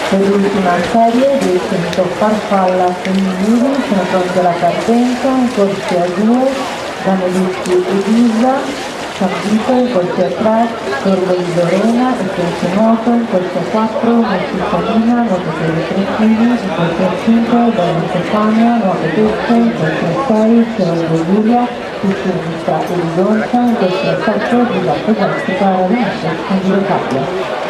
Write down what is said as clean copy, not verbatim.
Per l'ultima serie del quinto farfalla femminili sono pronte la partenza in corsia 2, Danelucci e Isa, San Vito in corsia 3, Torbo di Lorena e Senso Nuoto in corsia 4, Messicalina, Nuoto per i Trentini in corsia 5, Donna Stefania, Nuoto Pesce in corsia 6, Sergio Giulia, Piscinistra e Ridonza in corsia 7, Villa Progettica, Rinasce in Giro Capia.